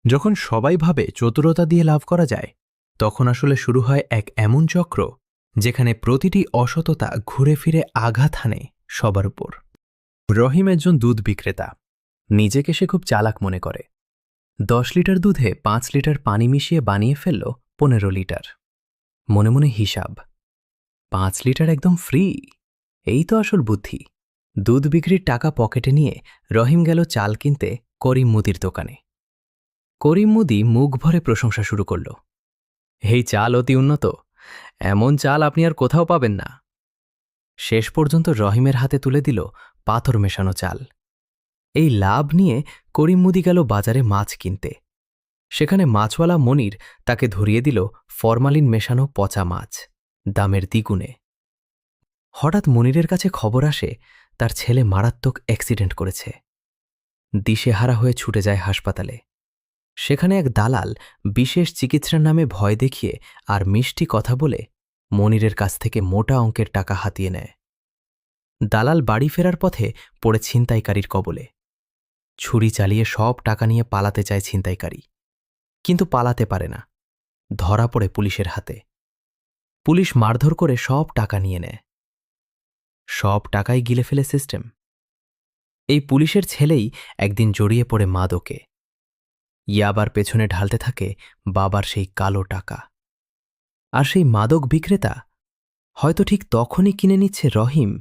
যখন সবাই ভাবে চতুরতা দিয়ে লাভ করা যায়, তখন আসলে শুরু হয় এক এমন চক্র যেখানে প্রতিটি অসততা ঘুরে ফিরে আঘাত হানে সবার উপর। রহিম একজন দুধ বিক্রেতা। নিজেকে সে খুব চালাক মনে করে। 10 লিটার দুধে 5 লিটার পানি মিশিয়ে বানিয়ে ফেলল 15 লিটার। মনে মনে হিসাব, 5 লিটার একদম ফ্রি। এই তো আসল বুদ্ধি। দুধ বিক্রির টাকা পকেটে নিয়ে রহিম গেল চাল কিনতে করিম মুদির দোকানে। করিম মুদি মুখ ভরে প্রশংসা শুরু করল। এই চাল অতি উন্নত, এমন চাল আপনি আর কোথাও পাবেন না। শেষ পর্যন্ত রহিমের হাতে তুলে দিল পাথর মেশানো চাল। এই লাভ নিয়ে করিম মুদি গেল বাজারে মাছ কিনতে। সেখানে মাছওয়ালা মনির তাকে ধরিয়ে দিল ফরমালিন মেশানো পচা মাছ, দামের দ্বিগুণে। হঠাৎ মনিরের কাছে খবর আসে তার ছেলে মারাত্মক অ্যাক্সিডেন্ট করেছে। দিশেহারা হয়ে ছুটে যায় হাসপাতালে। সেখানে এক দালাল বিশেষ চিকিৎসার নামে ভয় দেখিয়ে আর মিষ্টি কথা বলে মনিরের কাছ থেকে মোটা অঙ্কের টাকা হাতিয়ে নেয়। দালাল বাড়ি ফেরার পথে পড়ে ছিনতাইকারীর কবলে। ছুরি চালিয়ে সব টাকা নিয়ে পালাতে চায় ছিনতাইকারী, কিন্তু পালাতে পারে না। ধরা পড়ে পুলিশের হাতে। পুলিশ মারধর করে সব টাকা নিয়ে নেয়। সব টাকাই গিলে ফেলে সিস্টেম। এই পুলিশের ছেলেই একদিন জড়িয়ে পড়ে মাদকে। ইয়াবার পেছনে ঢালতে থাকে বাবার সেই কালো টাকা। আর সেই মাদক বিক্রেতা হয়তো ঠিক তখনই কিনে নিচ্ছে রহিম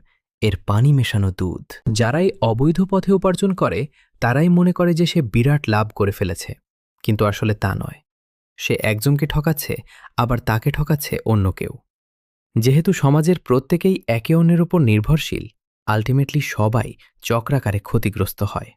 এর পানি মেশানো দুধ। যারাই অবৈধ পথে উপার্জন করে তারাই মনে করে যে সে বিরাট লাভ করে ফেলেছে, কিন্তু আসলে তা নয়। সে একজনকে ঠকাচ্ছে, আবার তাকে ঠকাচ্ছে অন্য কেউ। যেহেতু সমাজের প্রত্যেকেই একে অন্যের উপর নির্ভরশীল, আলটিমেটলি সবাই চক্রাকারে ক্ষতিগ্রস্ত হয়।